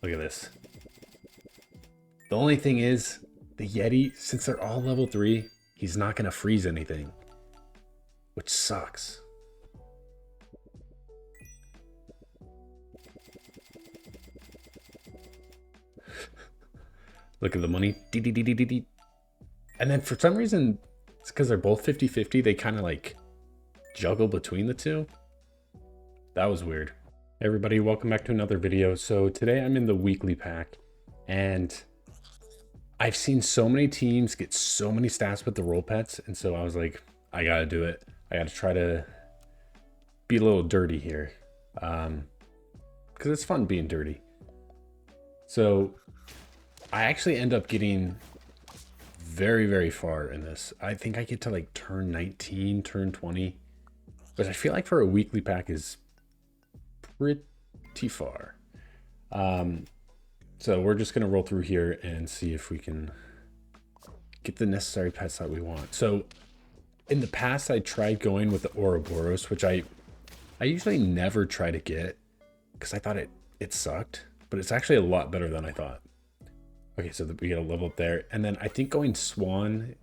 Look at this. The only thing is, the Yeti, since they're all level 3, he's not going to freeze anything, which sucks. Look at the money. And then for some reason, it's because they're both 50-50, they kind of like juggle between the two. That was weird. Hey everybody, welcome back to another video. So today I'm in the weekly pack, and I've seen so many teams get so many stats with the roll pets, and so I was like, I gotta do it. I gotta try to be a little dirty here, because it's fun being dirty. So I actually end up getting very far in this. I think I get to like turn 19, turn 20, which I feel like for a weekly pack is pretty far. So we're just gonna roll through here and see if we can get the necessary pets that we want. So in the past, I tried going with the Ouroboros, which I usually never try to get because I thought it sucked, but it's actually a lot better than I thought. Okay, so we get a level up there, and then I think going Swan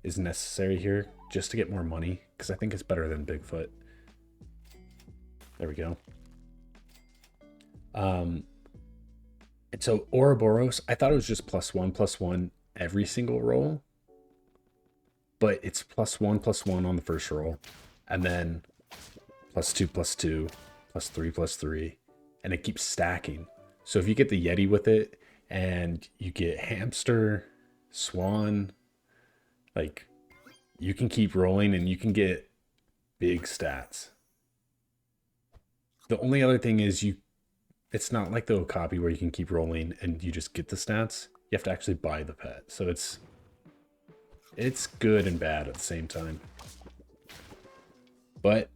is necessary here just to get more money because I think it's better than Bigfoot. There we go. And so Ouroboros, I thought it was just +1/+1 every single roll, but it's +1/+1 on the first roll, and then +2/+2, +3/+3, and it keeps stacking. So if you get the Yeti with it, and you get Hamster, Swan, like you can keep rolling and you can get big stats. The only other thing is it's not like the Okapi where you can keep rolling and you just get the stats. You have to actually buy the pet. So it's good and bad at the same time. But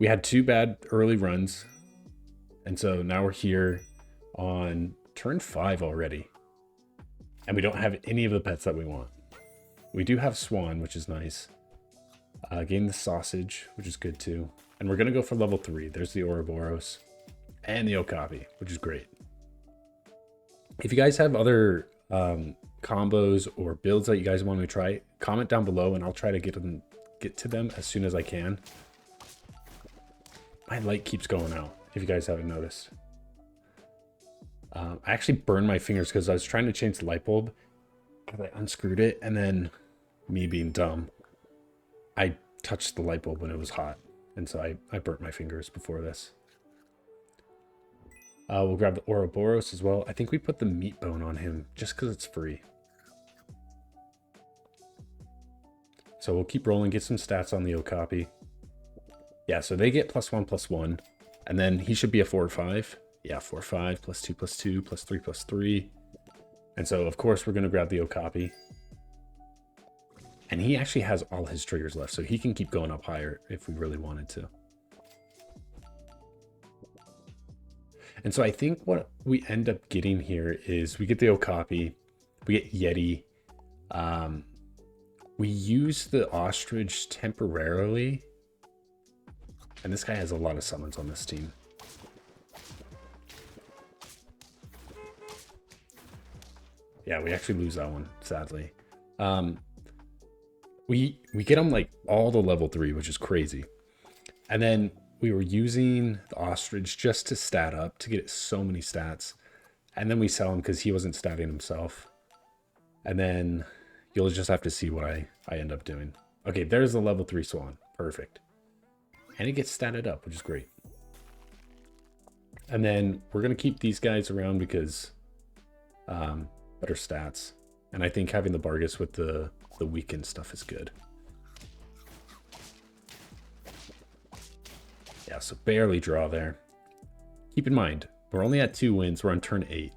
we had 2 bad early runs. And so now we're here on turn 5 already. And we don't have any of the pets that we want. We do have Swan, which is nice. Gain the sausage, which is good too. And we're going to go for level 3. There's the Ouroboros. And the Okapi, which is great. If you guys have other combos or builds that you guys want me to try, comment down below and I'll try to get to them as soon as I can. My light keeps going out, if you guys haven't noticed. I actually burned my fingers because I was trying to change the light bulb because I unscrewed it, and then me being dumb, I touched the light bulb when it was hot, and so I burnt my fingers before this. We'll grab the Ouroboros as well. I think we put the meat bone on him just because it's free. So we'll keep rolling, get some stats on the Okapi. Yeah, so they get +1/+1, and then he should be a 4/5. Yeah, 4/5, +2/+2, +3/+3. And so, of course, we're going to grab the Okapi. And he actually has all his triggers left, so he can keep going up higher if we really wanted to. And so I think what we end up getting here is we get the Okapi, we get Yeti. We use the Ostrich temporarily. And this guy has a lot of summons on this team. Yeah, we actually lose that one, sadly. We get them like all the level 3, which is crazy. And then we were using the Ostrich just to stat up, to get so many stats. And then we sell him because he wasn't statting himself. And then you'll just have to see what I end up doing. Okay, there's the level 3 Swan. Perfect. And it gets statted up, which is great. And then we're going to keep these guys around because better stats. And I think having the Bargus with the weekend stuff is good. Yeah, so barely draw there. Keep in mind, we're only at 2 wins. We're on turn 8.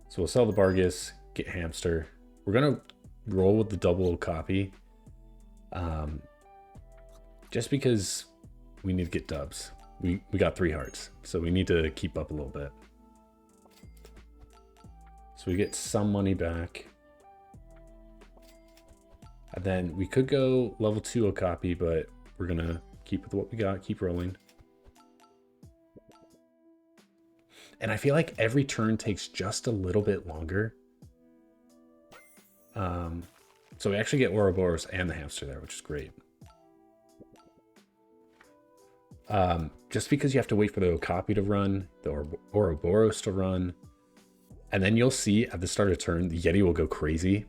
So we'll sell the Bargus, get Hamster. We're going to roll with the double Okapi. Just because we need to get dubs. We got 3 hearts, so we need to keep up a little bit. So we get some money back. And then we could go level 2 Okapi, but we're going to keep with what we got, keep rolling. And I feel like every turn takes just a little bit longer. So we actually get Ouroboros and the hamster there, which is great. Just because you have to wait for the Okapi to run, the Ouroboros to run, and then you'll see at the start of turn, the Yeti will go crazy,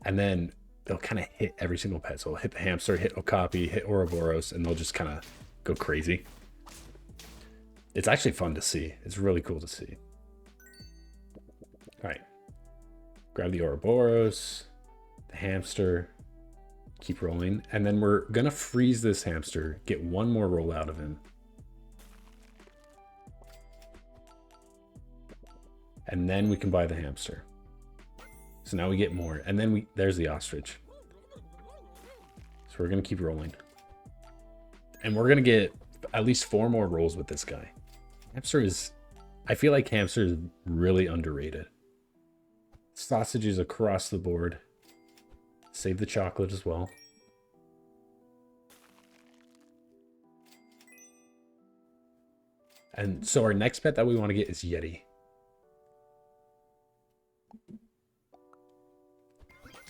and then they'll kind of hit every single pet. So they'll hit the hamster, hit Okapi, hit Ouroboros, and they'll just kind of go crazy. It's actually fun to see. It's really cool to see. All right. Grab the Ouroboros, the hamster, keep rolling. And then we're going to freeze this hamster, get one more roll out of him. And then we can buy the hamster. So now we get more. And then there's the ostrich. So we're going to keep rolling. And we're going to get at least 4 more rolls with this guy. Hamster is, I feel like hamster is really underrated. Sausages across the board. Save the chocolate as well. And so our next pet that we want to get is Yeti.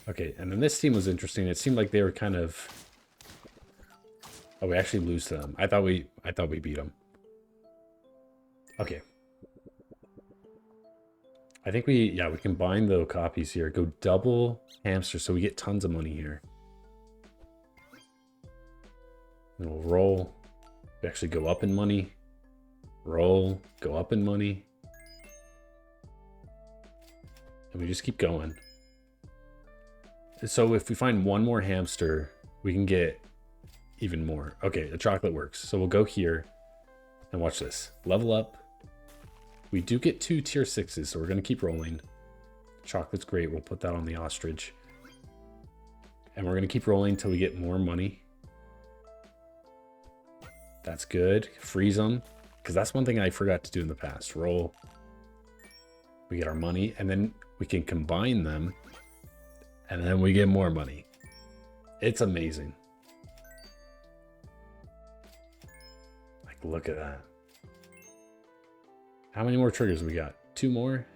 Okay, and then this team was interesting. It seemed like they were kind of... Oh, we actually lose to them. I thought we beat them. Okay. I think we combine the copies here. Go double hamster so we get tons of money here. And we'll roll. We actually go up in money. Roll. Go up in money. And we just keep going. So if we find one more hamster, we can get even more. Okay, the chocolate works. So we'll go here and watch this. Level up. We do get 2 tier 6s, so we're going to keep rolling. Chocolate's great. We'll put that on the ostrich. And we're going to keep rolling until we get more money. That's good. Freeze them. Because that's one thing I forgot to do in the past. Roll. We get our money, and then we can combine them. And then we get more money. It's amazing. Like, look at that. How many more triggers we got? 2 more?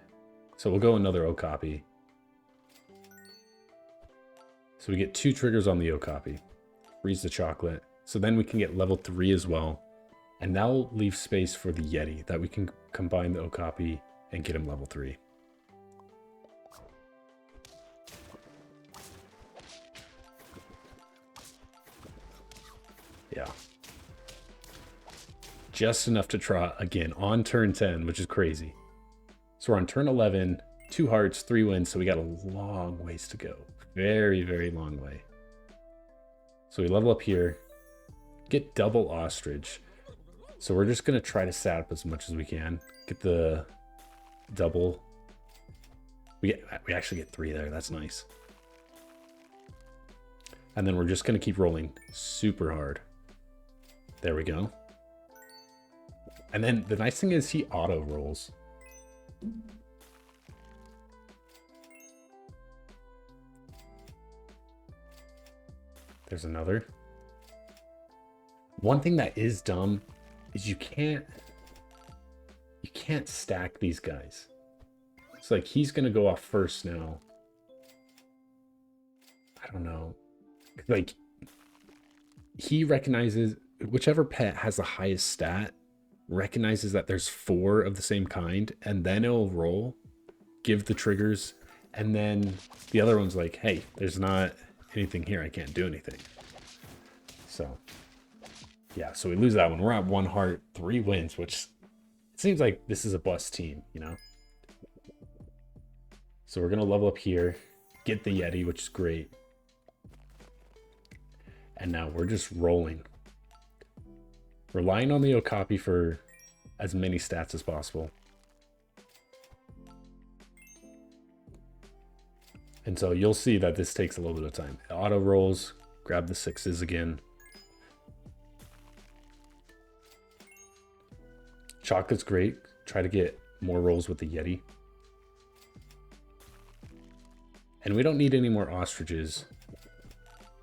So we'll go another Okapi. So we get 2 triggers on the Okapi. Freeze the chocolate. So then we can get level 3 as well. And that will leave space for the Yeti that we can combine the Okapi and get him level 3. Yeah. Just enough to trot again on turn 10, which is crazy. So we're on turn 11, 2 hearts, 3 wins. So we got a long ways to go. Very, very long way. So we level up here, get double ostrich. So we're just going to try to sat up as much as we can. Get the double. We actually get 3 there. That's nice. And then we're just going to keep rolling super hard. There we go. And then the nice thing is he auto rolls. There's another. One thing that is dumb is you can't stack these guys. It's like he's gonna go off first now. I don't know. Like he recognizes whichever pet has the highest stat recognizes that there's 4 of the same kind, and then it'll roll, give the triggers, and then the other one's like, hey, there's not anything here, I can't do anything. So yeah, so we lose that one. We're at 1 heart, 3 wins, which it seems like this is a bust team, you know. So we're gonna level up here, get the Yeti, which is great, and now we're just rolling. Relying on the Okapi for as many stats as possible. And so you'll see that this takes a little bit of time. Auto rolls, grab the 6s again. Chocolate's great. Try to get more rolls with the Yeti. And we don't need any more ostriches.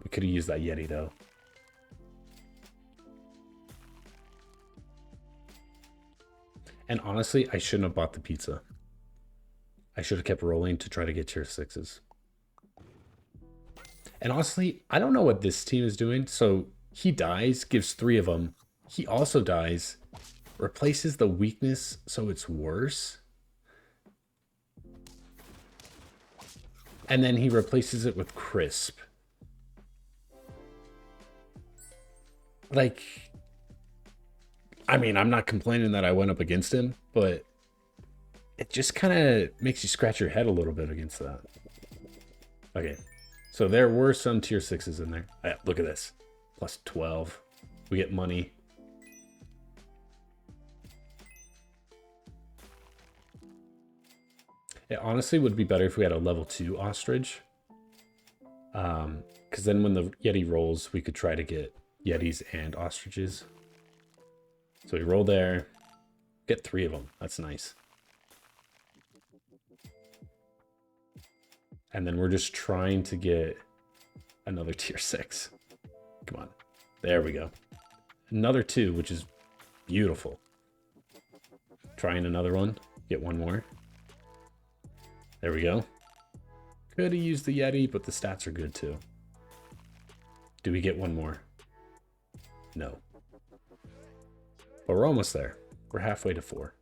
We could have used that Yeti though. And honestly, I shouldn't have bought the pizza. I should have kept rolling to try to get tier 6s. And honestly, I don't know what this team is doing. So he dies, gives 3 of them. He also dies, replaces the weakness so it's worse. And then he replaces it with crisp. Like, I mean, I'm not complaining that I went up against him, but it just kind of makes you scratch your head a little bit against that. Okay, so there were some tier 6s in there. Look at this. Plus 12. We get money. It honestly would be better if we had a level 2 ostrich. Because then when the Yeti rolls, we could try to get Yetis and ostriches. So we roll there. Get 3 of them. That's nice. And then we're just trying to get another tier 6. Come on. There we go. Another 2, which is beautiful. Trying another one. Get one more. There we go. Could have used the Yeti, but the stats are good too. Do we get one more? No. But we're almost there. We're halfway to 4.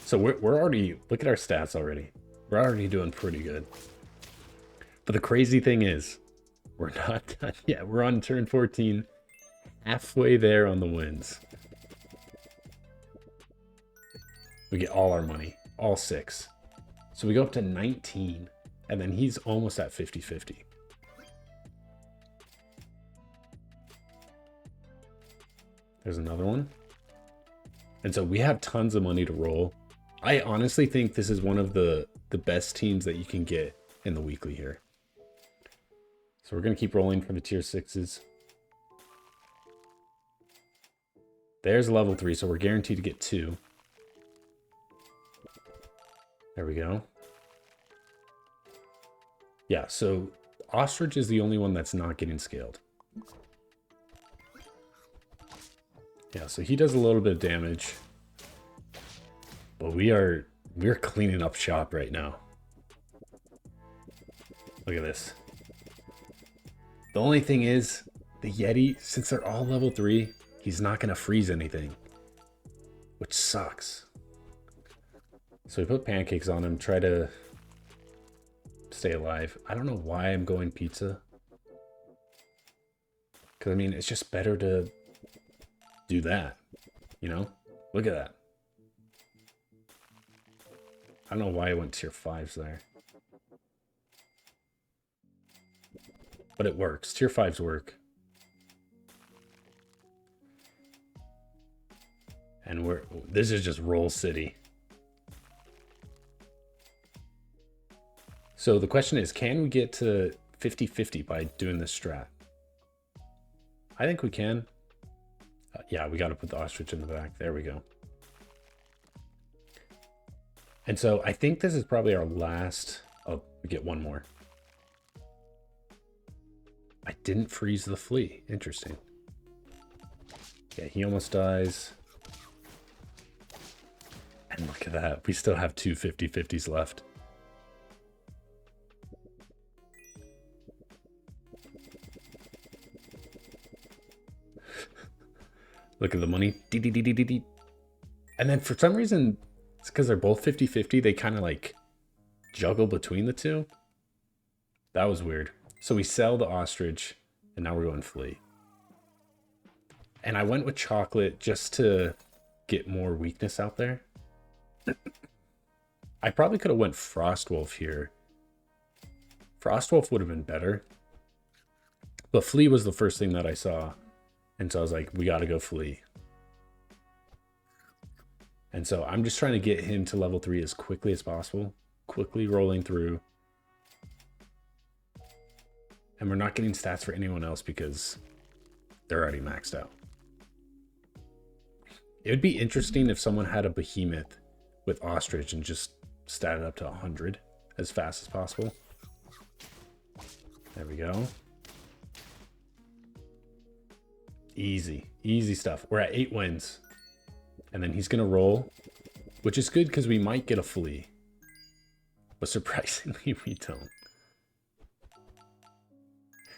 So we're already, look at our stats already. We're already doing pretty good. But the crazy thing is, we're not done yet. We're on turn 14, halfway there on the wins. We get all our money, all 6. So we go up to 19, and then he's almost at 50-50. There's another one. And so we have tons of money to roll. I honestly think this is one of the best teams that you can get in the weekly here. So we're going to keep rolling for the tier 6s. There's level 3, so we're guaranteed to get 2. There we go. Yeah, so ostrich is the only one that's not getting scaled. Yeah, so he does a little bit of damage. But we're cleaning up shop right now. Look at this. The only thing is, the Yeti, since they're all level 3, he's not going to freeze anything. Which sucks. So we put pancakes on him, try to stay alive. I don't know why I'm going pizza. Because, I mean, it's just better to do that. You know? Look at that. I don't know why I went tier 5s there. But it works. Tier 5s work. And this is just roll city. So the question is, can we get to 50-50 by doing this strat? I think we can. Yeah, we got to put the ostrich in the back. There we go. And so I think this is probably our last. Oh, we get one more. I didn't freeze the flea. Interesting. Yeah, he almost dies. And look at that. We still have two 50-50s left. Look at the money. And then for some reason, it's because they're both 50-50. They kind of like juggle between the two. That was weird. So we sell the ostrich, and now we're going flea. And I went with chocolate just to get more weakness out there. I probably could have went Frostwolf here. Frostwolf would have been better. But flea was the first thing that I saw. And so I was like, we got to go flea. And so I'm just trying to get him to level 3 as quickly as possible. Quickly rolling through. And we're not getting stats for anyone else because they're already maxed out. It would be interesting if someone had a behemoth with ostrich and just statted up to 100 as fast as possible. There we go. Easy, easy stuff. We're at 8 wins. And then he's going to roll. which is good because we might get a flea. But surprisingly, we don't.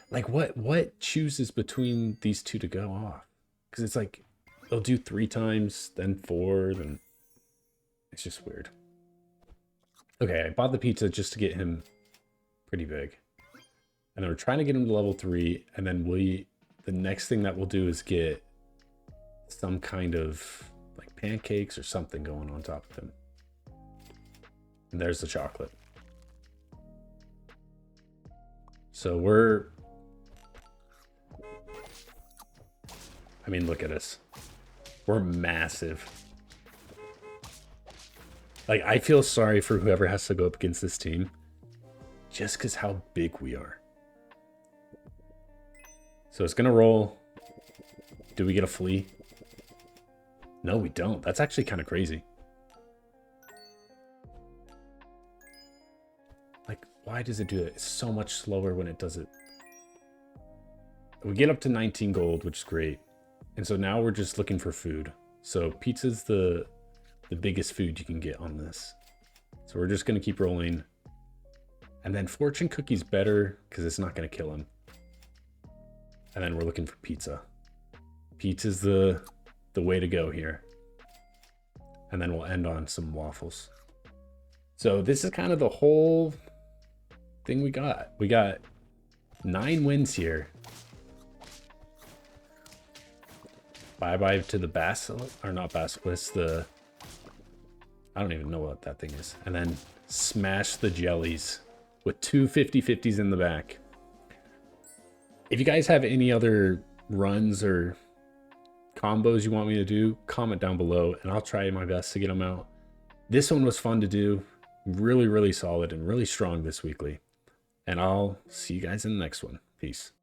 Like, what chooses between these two to go off? Because it's like, they'll do 3 times, then 4, then... It's just weird. Okay, I bought the pizza just to get him pretty big. And then we're trying to get him to level 3, and then the next thing that we'll do is get some kind of, like, pancakes or something going on top of him. And there's the chocolate. So I mean, look at us. We're massive. Like, I feel sorry for whoever has to go up against this team. Just because how big we are. So it's going to roll. Do we get a flea? No, we don't. That's actually kind of crazy. Like, why does it do it? It's so much slower when it does it. We get up to 19 gold, which is great. And so now we're just looking for food. So pizza's the biggest food you can get on this. So we're just going to keep rolling. And then fortune cookie's better because it's not going to kill him. And then we're looking for pizza. Pizza's the way to go here. And then we'll end on some waffles. So this is kind of the whole thing we got. We got 9 wins here. Bye-bye to the basilisk, or not basilisk, I don't even know what that thing is. And then smash the jellies with 2 50/50s in the back. If you guys have any other runs or combos you want me to do, comment down below and I'll try my best to get them out. This one was fun to do. Really, really solid and really strong this weekly. And I'll see you guys in the next one. Peace.